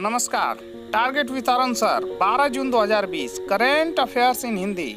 नमस्कार। Target with Arun sir, 12 June 2020। Current affairs in Hindi.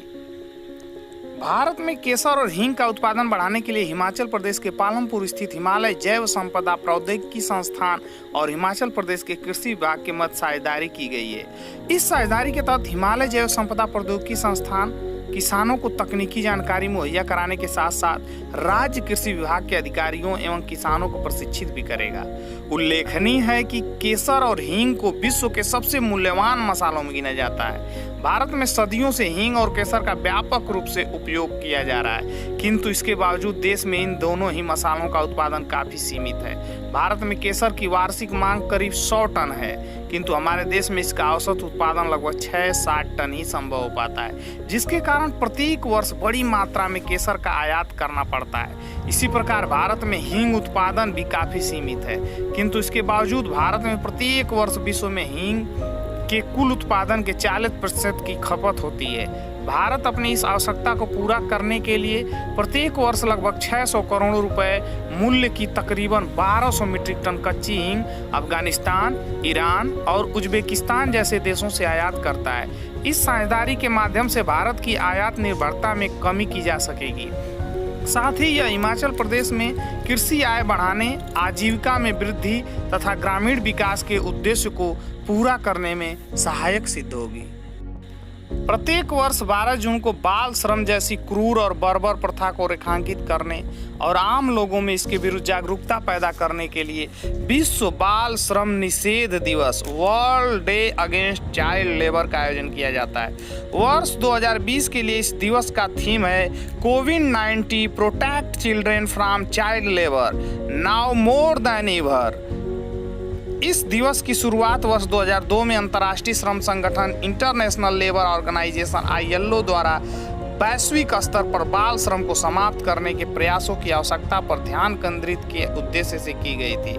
Bharat में केसर और हींग का उत्पादन बढ़ाने के लिए हिमाचल प्रदेश के पालमपुर स्थित हिमालय जैव संपदा प्रौद्योगिकी संस्थान और हिमाचल प्रदेश के कृषि विभाग के मध्य साझेदारी की गई है। इस साझेदारी के तहत हिमालय जैव संपदा प्रौद्योगिकी संस्थान किसानों को तकनीकी जानकारी मुहैया कराने के साथ साथ राज्य कृषि विभाग के अधिकारियों एवं किसानों को प्रशिक्षित भी करेगा। उल्लेखनीय है कि केसर और हींग को विश्व के सबसे मूल्यवान मसालों में गिना जाता है। भारत में सदियों से हींग और केसर का व्यापक रूप से उपयोग किया जा रहा है, किंतु इसके बावजूद देश में इन दोनों ही मसालों का उत्पादन काफी सीमित है। भारत में केसर की वार्षिक मांग करीब 100 टन है, किंतु हमारे देश में इसका औसत उत्पादन लगभग 6-7 टन ही संभव हो पाता है, जिसके कारण प्रत्येक वर्ष बड़ी मात्रा में केसर का आयात करना पड़ता है। इसी प्रकार भारत में हींग उत्पादन भी काफी सीमित है, किंतु इसके बावजूद भारत में प्रत्येक वर्ष विश्व में हींग के कुल उत्पादन के 40% की खपत होती है। भारत अपनी इस आवश्यकता को पूरा करने के लिए प्रत्येक वर्ष लगभग 600 करोड़ रुपए मूल्य की तकरीबन 1200 मीट्रिक टन कच्ची हींग अफगानिस्तान, ईरान और उज्बेकिस्तान जैसे देशों से आयात करता है। इस साझेदारी के माध्यम से भारत की आयात निर्भरता में कमी की जा सकेगी। साथ ही यह हिमाचल प्रदेश में कृषि आय बढ़ाने, आजीविका में वृद्धि तथा ग्रामीण विकास के उद्देश्य को पूरा करने में सहायक सिद्ध होगी। प्रत्येक वर्ष 12 जून को बाल श्रम जैसी क्रूर और बर्बर प्रथा को रेखांकित करने और आम लोगों में इसके विरुद्ध जागरूकता पैदा करने के लिए विश्व बाल श्रम निषेध दिवस world day against child labour का आयोजन किया जाता है। वर्ष 2020 के लिए इस दिवस का थीम है कोविड-19 protect children from child labour now more than ever. इस दिवस की शुरुआत वर्ष 2002 में अंतर्राष्ट्रीय श्रम संगठन इंटरनेशनल लेबर ऑर्गेनाइजेशन ILO द्वारा वैश्विक स्तर पर बाल श्रम को समाप्त करने के प्रयासों की आवश्यकता पर ध्यान केंद्रित के उद्देश्य से की गई थी।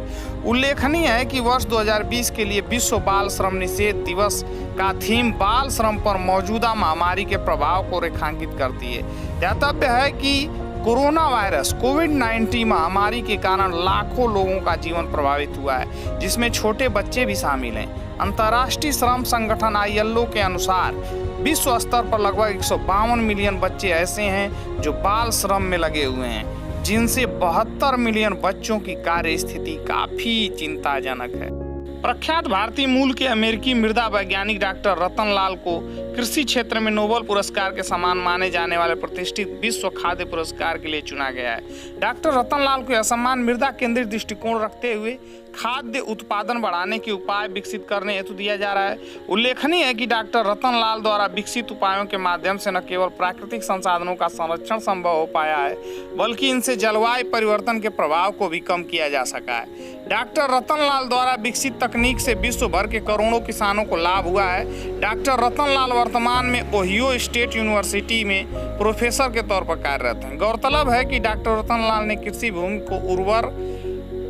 उल्लेखनीय है कि वर्ष 2020 के लिए विश्व बाल श्रम निषेध दिवस का थीम बाल श्रम पर मौजूदा महामारी के प्रभाव को रेखांकित करती है। ध्यातव्य है कि कोरोना वायरस कोविड-19 महामारी के कारण लाखों लोगों का जीवन प्रभावित हुआ है, जिसमें छोटे बच्चे भी शामिल हैं। अंतर्राष्ट्रीय श्रम संगठन ILO के अनुसार विश्व स्तर पर लगभग 152 मिलियन बच्चे ऐसे हैं जो बाल श्रम में लगे हुए हैं, जिनसे 72 मिलियन बच्चों की कार्य स्थिति काफी चिंताजनक है। प्रख्यात भारतीय मूल के अमेरिकी मृदा वैज्ञानिक डॉक्टर रतन लाल को कृषि क्षेत्र में नोबेल पुरस्कार के समान माने जाने वाले प्रतिष्ठित विश्व खाद्य पुरस्कार के लिए चुना गया है। डॉक्टर रतन लाल को यह सम्मान मृदा केंद्रित दृष्टिकोण रखते हुए खाद्य उत्पादन बढ़ाने के उपाय विकसित करने हेतु दिया जा रहा है। उल्लेखनीय है कि डॉक्टर रतन लाल द्वारा विकसित उपायों के माध्यम से न केवल प्राकृतिक संसाधनों का संरक्षण संभव हो पाया है, बल्कि इनसे जलवायु परिवर्तन के प्रभाव को भी कम किया जा सका है। डॉक्टर रतन लाल द्वारा विकसित तकनीक से विश्व भर के करोड़ों किसानों को लाभ हुआ है। डॉक्टर रतन लाल वर्तमान में ओहियो स्टेट यूनिवर्सिटी में प्रोफेसर के तौर पर कार्यरत हैं। गौरतलब है कि डॉक्टर रतन लाल ने कृषि भूमि को उर्वर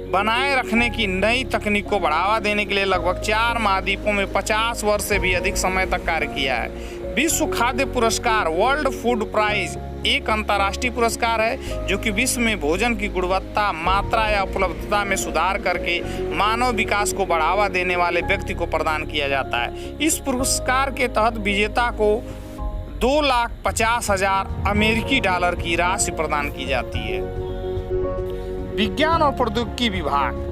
बनाए रखने की नई तकनीक को बढ़ावा देने के लिए लगभग 4 महाद्वीपों में 50 वर्ष से भी अधिक समय तक कार्य किया है। विश्व खाद्य पुरस्कार वर्ल्ड फूड प्राइज एक अंतर्राष्ट्रीय पुरस्कार है जो कि विश्व में भोजन की गुणवत्ता, मात्रा या उपलब्धता में सुधार करके मानव विकास को बढ़ावा देने वाले व्यक्ति को प्रदान किया जाता है। इस पुरस्कार के तहत विजेता को $2,50,000 अमेरिकी डॉलर की राशि प्रदान की जाती है। विज्ञान और प्रौद्योगिकी विभाग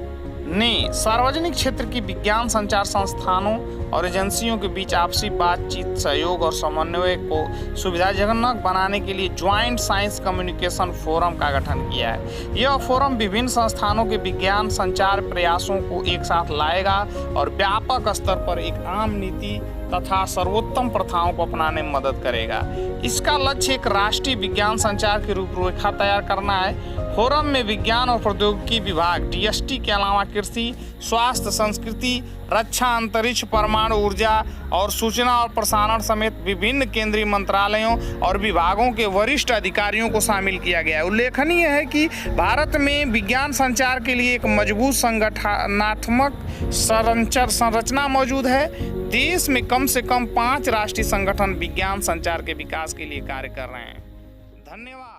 ने सार्वजनिक क्षेत्र की विज्ञान संचार संस्थानों और एजेंसियों के बीच आपसी बातचीत, सहयोग और समन्वय को सुविधाजनक बनाने के लिए ज्वाइंट साइंस कम्युनिकेशन फोरम का गठन किया है। यह फोरम विभिन्न संस्थानों के विज्ञान संचार प्रयासों को एक साथ लाएगा और व्यापक स्तर पर एक आम नीति तथा सर्वोत्तम प्रथाओं को अपनाने में मदद करेगा। इसका लक्ष्य एक राष्ट्रीय विज्ञान संचार की रूपरेखा तैयार करना है। फोरम में विज्ञान और प्रौद्योगिकी विभाग DST के अलावा कृषि, स्वास्थ्य, संस्कृति, रक्षा, अंतरिक्ष, परमाणु ऊर्जा और सूचना और प्रसारण समेत विभिन्न केंद्रीय मंत्रालयों और विभागों के वरिष्ठ अधिकारियों को शामिल किया गया है। उल्लेखनीय है कि भारत में विज्ञान संचार के लिए एक मजबूत संगठनात्मक संरचना मौजूद है। देश में कम से कम 5 राष्ट्रीय संगठन विज्ञान संचार के विकास के लिए कार्य कर रहे हैं। धन्यवाद।